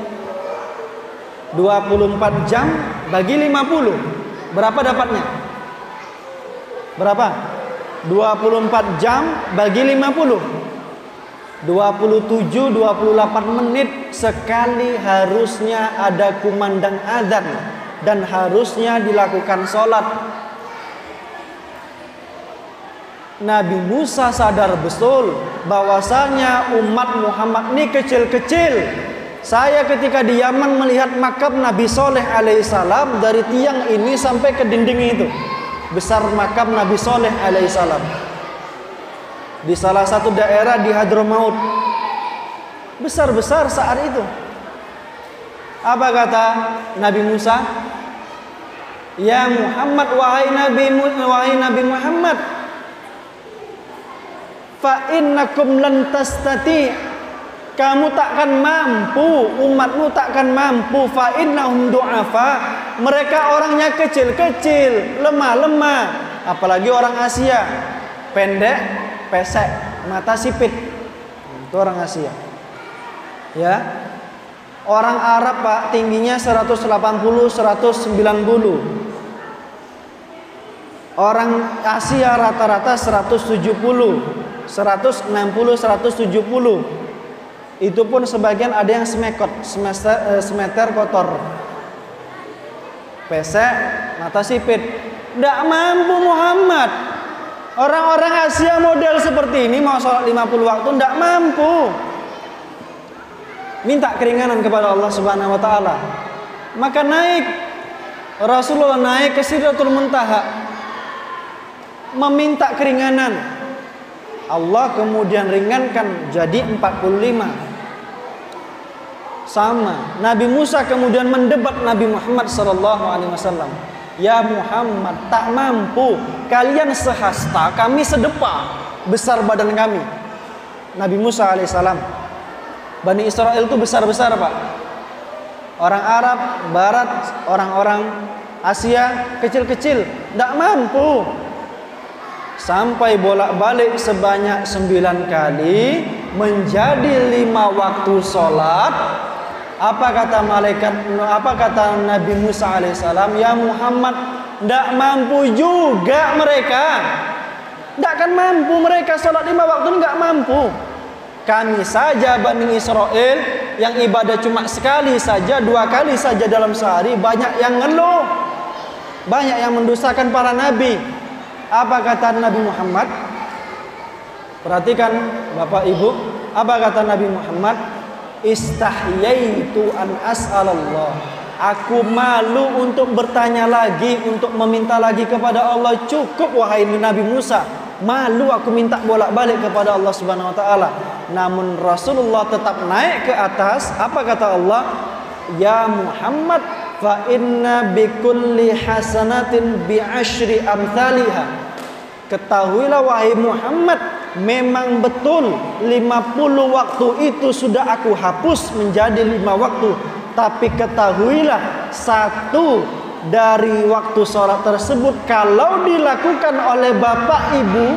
24 jam bagi 50, berapa dapatnya? Berapa? 24 jam bagi 50, 27-28 menit sekali harusnya ada kumandang azan dan harusnya dilakukan sholat. Nabi Musa sadar betul bahwasanya umat Muhammad ini kecil-kecil. Saya ketika di Yaman melihat makam Nabi Soleh alaihissalam, dari tiang ini sampai ke dinding itu besar makam Nabi Soleh alaihissalam di salah satu daerah di Hadramaut. Besar-besar saat itu. Apa kata Nabi Musa? Ya Muhammad, wahai Nabi Muhammad, fa innakum lan tastati, kamu takkan mampu, umatmu takkan mampu, fa innahum du'afa, mereka orangnya kecil-kecil, lemah-lemah. Apalagi orang Asia, pendek, pesek, mata sipit. Itu orang Asia. Ya. Orang Arab, Pak, tingginya 180, 190. Orang Asia rata-rata 170, 160, 170. Itu pun sebagian ada yang semeter kotor. Pesek, mata sipit. Tidak mampu Muhammad. Orang-orang Asia model seperti ini mau sholat 50 waktu tidak mampu. Minta keringanan kepada Allah Subhanahu wa taala. Maka Rasulullah naik ke Sidratul Muntaha meminta keringanan. Allah kemudian ringankan jadi 45. Sama, Nabi Musa kemudian mendebat Nabi Muhammad SAW. Ya Muhammad, tak mampu. Kalian sehasta, kami sedepa besar badan kami. Nabi Musa alaihissalam. Bani Israel itu besar-besar, Pak. Orang Arab, Barat, orang-orang Asia kecil-kecil, tidak mampu. Sampai bolak-balik sebanyak 9 kali menjadi 5 waktu sholat. Apa kata Nabi Musa alaihissalam? Ya Muhammad, tidak mampu juga mereka. Tidak akan mampu mereka sholat 5 waktu, tidak mampu. Kami saja Bani Israel yang ibadah cuma sekali saja, 2 kali saja dalam sehari, banyak yang ngeluh, banyak yang mendustakan para nabi. Apa kata Nabi Muhammad? Perhatikan Bapak Ibu, apa kata Nabi Muhammad? Istahyaitu an as'alallah. Aku malu untuk bertanya lagi, untuk meminta lagi kepada Allah. Cukup wahai Nabi Musa, malu aku minta bolak-balik kepada Allah Subhanahu wa taala. Namun Rasulullah tetap naik ke atas. Apa kata Allah? Ya Muhammad, fa inna bikulli hasanatin bi asyri amthaliha. Ketahuilah wahai Muhammad, memang betul 50 waktu itu sudah aku hapus menjadi 5 waktu. Tapi ketahuilah, 1 dari waktu sholat tersebut kalau dilakukan oleh bapak ibu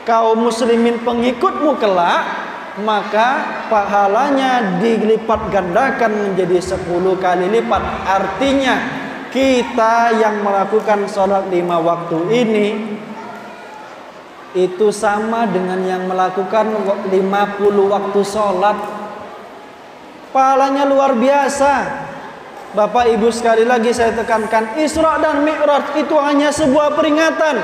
kaum muslimin pengikutmu kelak, maka pahalanya dilipat gandakan menjadi 10 kali lipat. Artinya kita yang melakukan sholat 5 waktu ini itu sama dengan yang melakukan 50 waktu sholat. Pahalanya luar biasa. Bapak Ibu, sekali lagi saya tekankan, Isra dan Mi'raj itu hanya sebuah peringatan.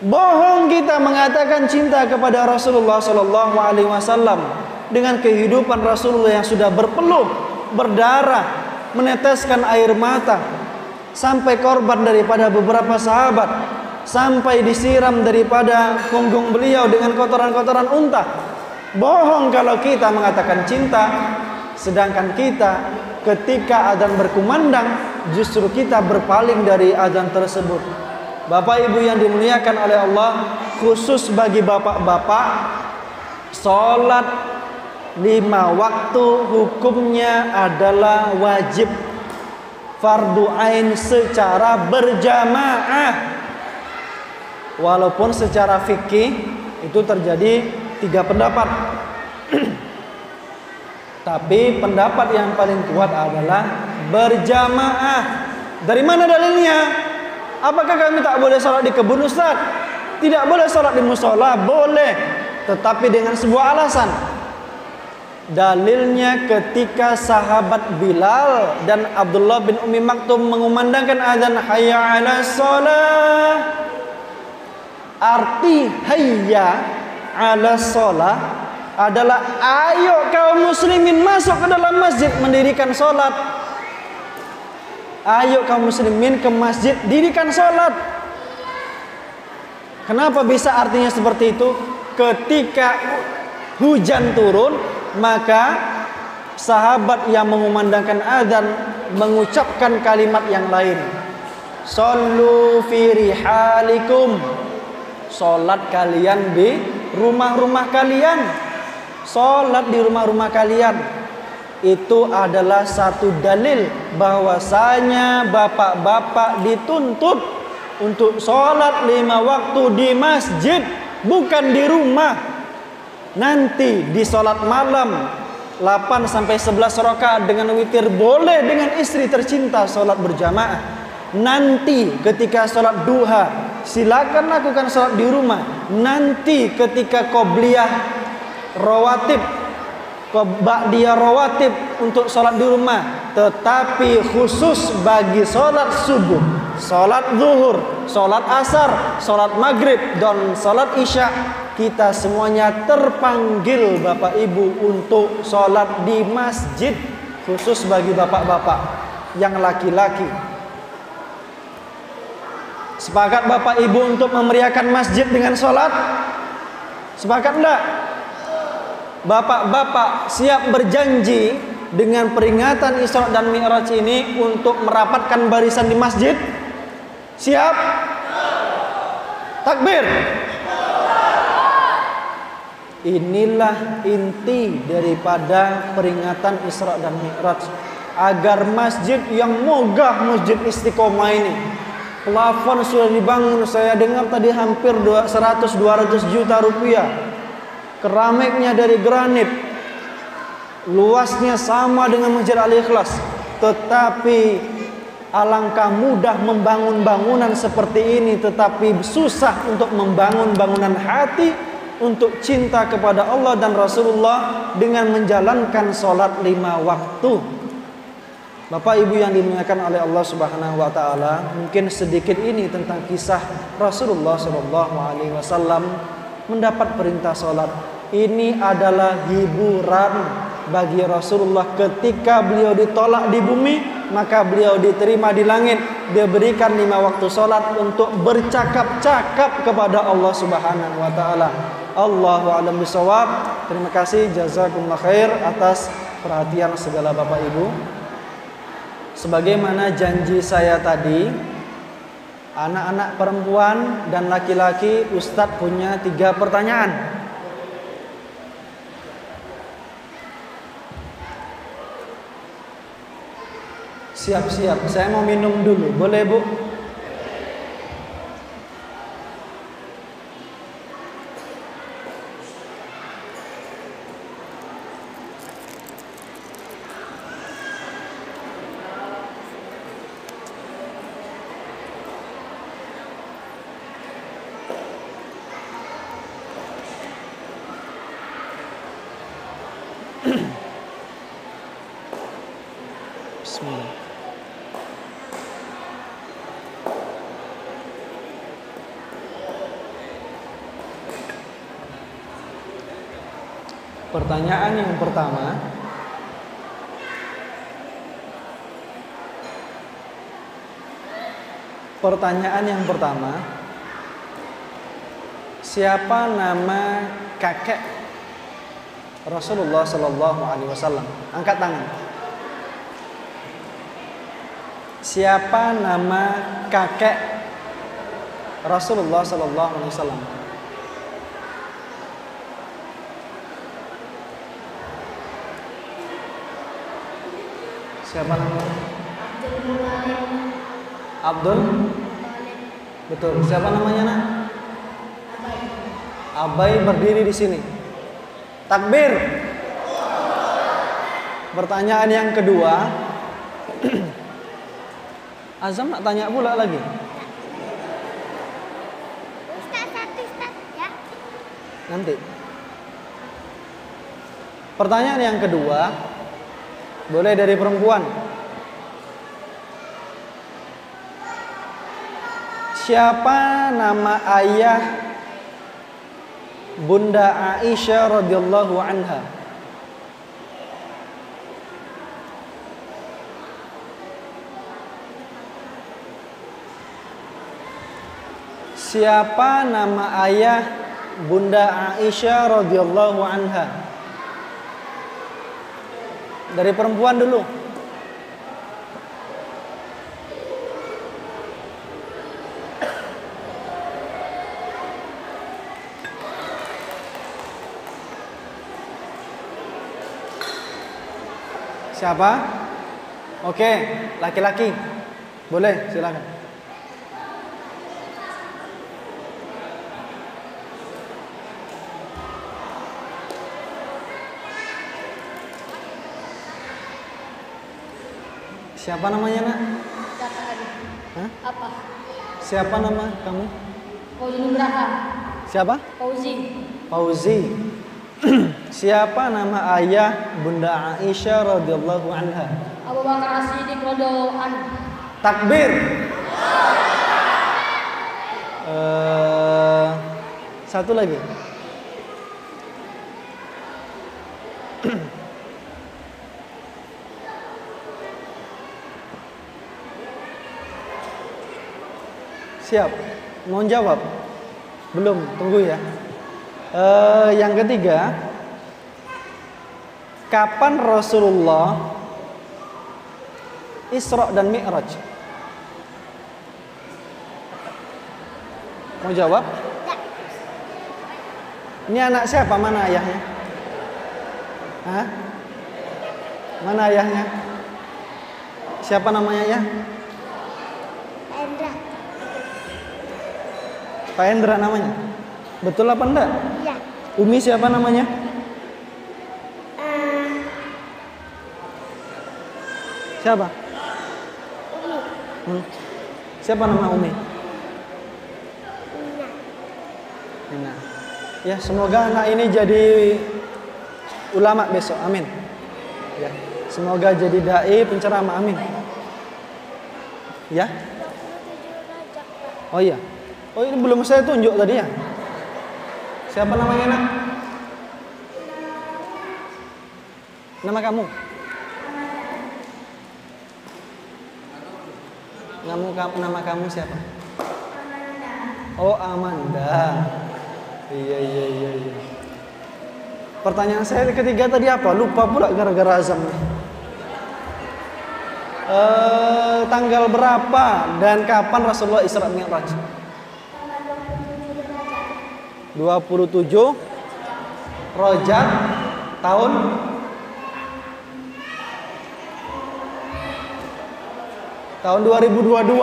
Bohong kita mengatakan cinta kepada Rasulullah SAW dengan kehidupan Rasulullah yang sudah berpeluh, berdarah, meneteskan air mata, sampai korban daripada beberapa sahabat, sampai disiram daripada punggung beliau dengan kotoran-kotoran unta. Bohong kalau kita mengatakan cinta, sedangkan kita ketika azan berkumandang justru kita berpaling dari azan tersebut. Bapak Ibu yang dimuliakan oleh Allah, khusus bagi bapak-bapak, sholat 5 waktu hukumnya adalah wajib fardu ain secara berjamaah. Walaupun secara fikih itu terjadi 3 pendapat. Tapi pendapat yang paling kuat adalah berjamaah. Dari mana dalilnya? Apakah kami tak boleh sholat di kebun, Ustaz? Tidak boleh sholat di musola? Boleh, tetapi dengan sebuah alasan. Dalilnya ketika sahabat Bilal dan Abdullah bin Ummi Maktum mengumandangkan azan hayya 'alas shalah. Arti hayya 'alas shalah adalah ayo kaum muslimin masuk ke dalam masjid mendirikan sholat. Ayo kaum muslimin ke masjid dirikan sholat. Kenapa bisa artinya seperti itu? Ketika hujan turun, maka sahabat yang mengumandangkan azan mengucapkan kalimat yang lain. Shollu fi rihalikum. Sholat kalian di rumah-rumah kalian. Sholat di rumah-rumah kalian. itu adalah satu dalil bahwasanya bapak-bapak dituntut untuk sholat 5 waktu di masjid, bukan di rumah. Nanti di sholat malam 8 sampai 11 rakaat dengan witir, boleh dengan istri tercinta sholat berjamaah. Nanti ketika sholat duha silakan lakukan sholat di rumah. Nanti ketika qobliyah rawatib, ba'diyah rawatib untuk sholat di rumah. Tetapi khusus bagi sholat subuh, sholat zuhur, sholat asar, sholat maghrib, dan sholat isya, kita semuanya terpanggil Bapak Ibu untuk sholat di masjid. Khusus bagi bapak-bapak yang laki-laki. Sepakat Bapak Ibu untuk memeriahkan masjid dengan sholat? Sepakat enggak? Bapak-bapak siap berjanji dengan peringatan Isra dan Mi'raj ini untuk merapatkan barisan di masjid? Siap? Takbir. Inilah inti daripada peringatan Isra dan Mi'raj, agar masjid yang megah, Masjid Istiqomah ini, plafon sudah dibangun, saya dengar tadi hampir 100-200 juta rupiah. Keramiknya dari granit, luasnya sama dengan Masjid Al-Ikhlas. Tetapi alangkah mudah membangun bangunan seperti ini, tetapi susah untuk membangun bangunan hati untuk cinta kepada Allah dan Rasulullah dengan menjalankan sholat 5 waktu. Bapak Ibu yang dimuliakan oleh Allah Subhanahu wa taala, mungkin sedikit ini tentang kisah Rasulullah sallallahu alaihi wasallam mendapat perintah salat. Ini adalah hiburan bagi Rasulullah. Ketika beliau ditolak di bumi, maka beliau diterima di langit. Dia berikan 5 waktu salat untuk bercakap-cakap kepada Allah Subhanahu wa taala. Allahu a'lam bishawab. Terima kasih, jazakumullah khair atas perhatian segala Bapak Ibu. Sebagaimana janji saya tadi, anak-anak perempuan dan laki-laki, Ustadz punya 3 pertanyaan. Siap-siap, saya mau minum dulu, boleh Bu? Bismillah. Pertanyaan yang pertama, siapa nama kakek Rasulullah sallallahu alaihi wasallam? Angkat tangan. Siapa nama kakek Rasulullah sallallahu alaihi wasallam? Siapa namanya? Abdul? Betul. Siapa namanya, Nak? Abai berdiri di sini. Takbir. Pertanyaan yang kedua. Azam nak tanya pula lagi. Ustaz, ya. Nanti. Pertanyaan yang kedua, boleh dari perempuan. Siapa nama ayah Bunda Aisyah radhiyallahu anha? Siapa nama ayah Bunda Aisyah radhiyallahu anha? Dari perempuan dulu. Siapa? Oke, laki-laki. Boleh, silakan. Siapa namanya, Nak? Hah? Apa? Siapa nama kamu? Fauzi Nugraha. Siapa? Fauzi. Fauzi. Siapa nama ayah Bunda Aisyah radhiyallahu anha? Abu Bakar As-Siddiq radhiyallahu anhu. Takbir. Satu lagi. Siap. Mau jawab? Belum, tunggu ya. Yang ketiga, kapan Rasulullah Isra dan Mi'raj? Mau jawab? Ini anak siapa? Mana ayahnya? Hah? Mana ayahnya? Siapa namanya ya? Endra. Pak Hendra namanya? Betul apa enggak? Iya. Umi siapa namanya? Siapa? Umi. Siapa nama Umi? Ina. Nina. Ya, semoga anak ini jadi ulama besok. Amin. Ya, semoga jadi dai penceramah. Amin. Ya. 27 Rajab, Pak. Oh iya. Oh, ini belum saya tunjuk tadi ya. Siapa namanya, Nak? Nama kamu? Nama kamu siapa? Oh, Amanda. Iya. Pertanyaan saya ketiga tadi apa? Lupa pula gara-gara azam. Tanggal berapa dan kapan Rasulullah Isra Mi'raj? 27 Rajab tahun tahun 2022.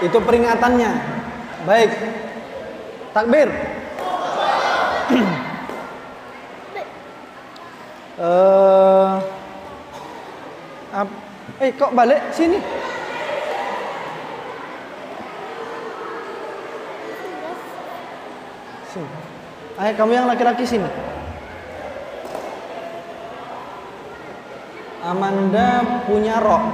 Itu peringatannya. Baik. Takbir. Kok balik sini? Sini. Ayo kamu yang laki-laki sini. Amanda punya rok.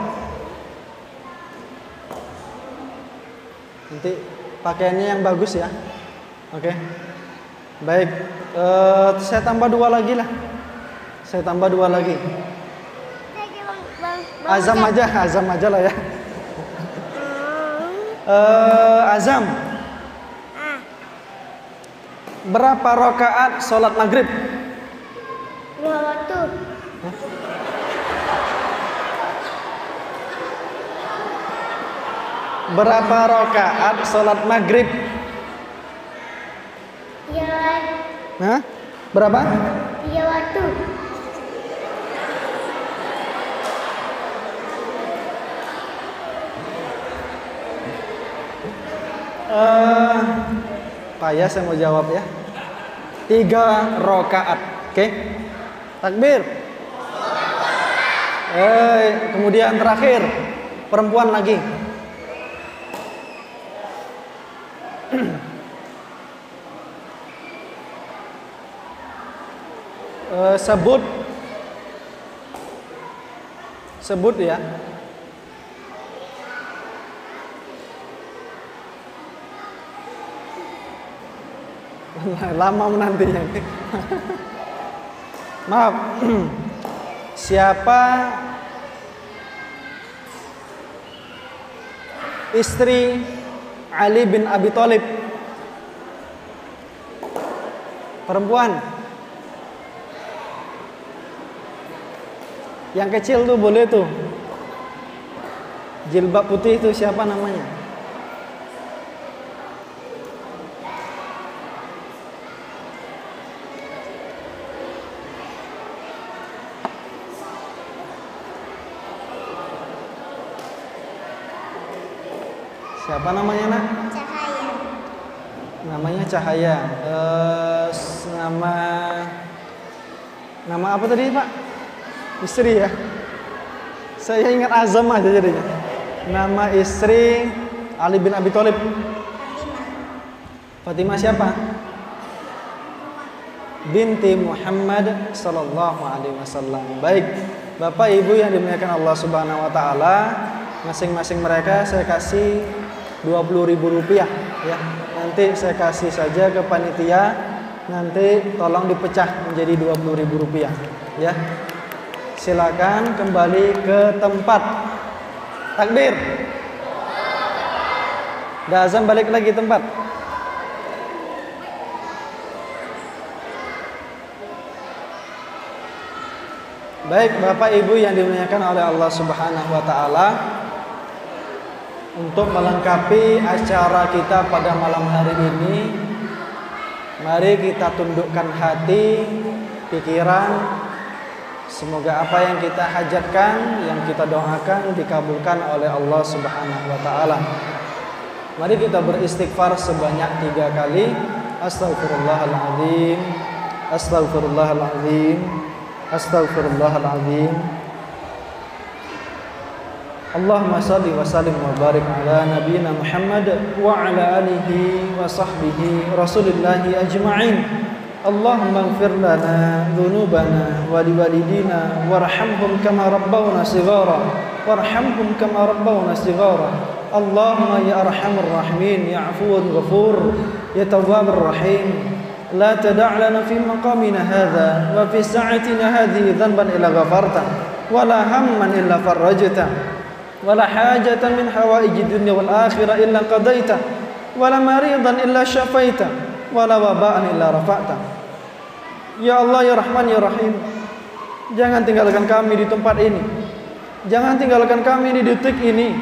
Nanti pakaiannya yang bagus ya. Oke. Baik. Saya tambah 2 lagi lah. Saya tambah 2 lagi. Azam aja lah ya. Azam. Berapa rakaat sholat maghrib? 2 waktu. Berapa rakaat sholat maghrib? 3 waktu. Hah? Berapa? 3 waktu. Payah saya mau jawab ya. 3 rakaat. Oke. Takbir. Kemudian terakhir perempuan lagi. Sebut ya. Lama menantinya. Maaf. Siapa istri Ali bin Abi Thalib? Perempuan. Yang kecil tuh boleh tuh. Jilbab putih itu siapa namanya? Siapa namanya, Nak? Cahaya. Namanya Cahaya. Nama apa tadi, Pak? Istri ya? Saya ingat Azam aja jadinya. Nama istri Ali bin Abi Thalib. Fatimah siapa? Binti Muhammad sallallahu alaihi wasallam. Baik, Bapak Ibu yang dimuliakan Allah Subhanahu wa taala, masing-masing mereka saya kasih 20.000 rupiah ya. Nanti saya kasih saja ke panitia, nanti tolong dipecah menjadi 20.000 rupiah ya. Silakan kembali ke tempat. Takbir. Dah azan balik lagi tempat. Baik Bapak Ibu yang dimuliakan oleh Allah Subhanahu wa taala, untuk melengkapi acara kita pada malam hari ini, mari kita tundukkan hati, pikiran. Semoga apa yang kita hajatkan, yang kita doakan dikabulkan oleh Allah Subhanahu wa taala. Mari kita beristighfar sebanyak 3 kali. Astaghfirullahaladzim, astaghfirullahaladzim, astaghfirullahaladzim. Allahumma salli wa sallim wa barik ala nabiyyina Muhammad wa ala alihi wa sahbihi rasulillahi ajma'in. Allahumma ighfir lana dhunubana wa liwalidina warhamhum kama rabbawna shighara warhamhum kama rabbawna shighara. Allahumma ya arhamar rahimin, ya afuwun ghafur, ya tawwabur rahim. La tada' lana fi maqamina hadha wa fi sa'atina hadhihi dhanban illa ghafarta wa la hamman illa farajta wa la hajatan min hawaiji dunya wal akhirah illa qadaita wa la maridan illa syafaita wa la waba'an illa rafa'ta. Ya Allah ya Rahman ya Rahim, jangan tinggalkan kami di tempat ini, jangan tinggalkan kami di detik ini.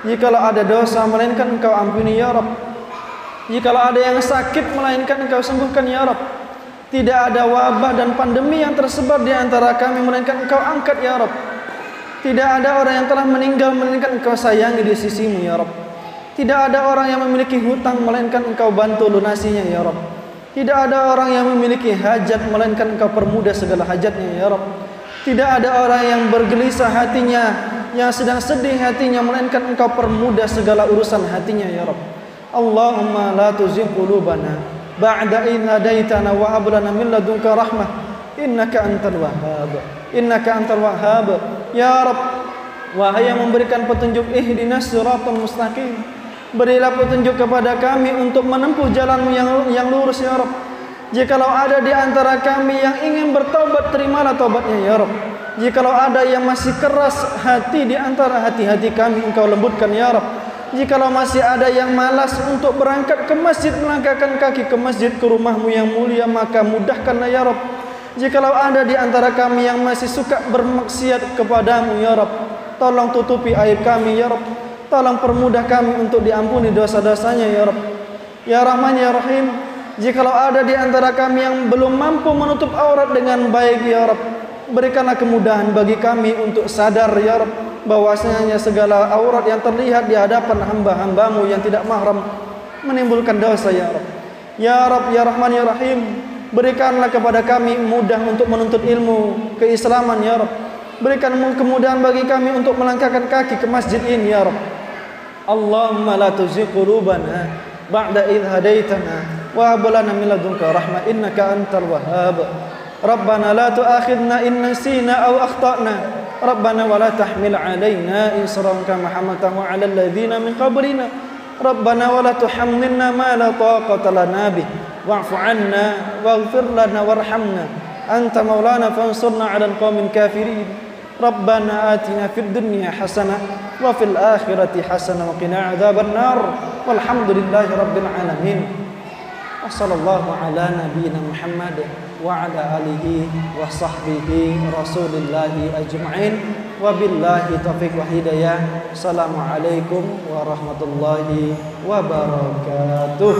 Jikalau ada dosa, melainkan Engkau ampuni ya Rabb. Jikalau ada yang sakit, melainkan Engkau sembuhkan ya Rabb. Tidak ada wabah dan pandemi yang tersebar di antara kami, melainkan Engkau angkat ya Rabb. Tidak ada orang yang telah meninggal, melainkan Engkau sayangi di sisimu ya Rabb. Tidak ada orang yang memiliki hutang, melainkan Engkau bantu lunasinya ya Rabb. Tidak ada orang yang memiliki hajat, melainkan Engkau permudah segala hajatnya ya Rabb. Tidak ada orang yang bergelisah hatinya, yang sedang sedih hatinya, melainkan Engkau permudah segala urusan hatinya ya Rabb. Allahumma la tuzigh qulubana ba'da idh hadaitana wa hab lana min ladunka rahmah innaka antal wahhab, innaka antal wahhab. Ya Rabb, wahai yang memberikan petunjuk, ihdinas siratal mustaqim, berilah petunjuk kepada kami untuk menempuh jalan-Mu yang lurus ya Rabb. Jikalau ada di antara kami yang ingin bertaubat, terimalah taubatnya ya Rabb. Jikalau ada yang masih keras hati di antara hati-hati kami, Engkau lembutkan ya Rabb. Jikalau masih ada yang malas untuk berangkat ke masjid, melangkahkan kaki ke masjid, ke rumah-Mu yang mulia, maka mudahkanlah ya Rabb. Jikalau ada di antara kami yang masih suka bermaksiat kepadamu ya Rabb, tolong tutupi aib kami ya Rabb. Tolong permudah kami untuk diampuni dosa-dosanya ya Rabb. Ya Rahman ya Rahim, jikalau ada di antara kami yang belum mampu menutup aurat dengan baik ya Rabb, berikanlah kemudahan bagi kami untuk sadar ya Rabb, bahwasanya segala aurat yang terlihat di hadapan hamba-hamba-Mu yang tidak mahram menimbulkan dosa ya Rabb. Ya Rabb ya Rahman ya Rahim, berikanlah kepada kami mudah untuk menuntut ilmu keislaman ya Rabb. Berikan kemudahan bagi kami untuk melangkahkan kaki ke masjid ini ya Rabb. Allahumma la tuzigh qulubana ba'da idh hadaitana wa hab lana min ladunka rahmah innaka antal wahhab. Rabbana la tu'akhidna in nasina aw akhtana. Rabbana wa la tahmil 'alaina isran kama hamaltahu 'alal ladzina min qablina. Rabbana wa la tuhammilna ma la taqata lana bih wa'fu 'anna waghfir lana warhamna anta maulana fansurna 'alal qaumil kafirin. Rabbana atina fid dunya hasanah wa fil akhirati hasanah wa qina 'adzaban nar. Walhamdulillahi rabbil alamin. Wassallallahu ala nabiyyina Muhammad wa ala alihi wa sahbihi rasulillahi ajma'in. Wabillahi taufiq wa hidayah. Assalamualaikum warahmatullahi wabarakatuh.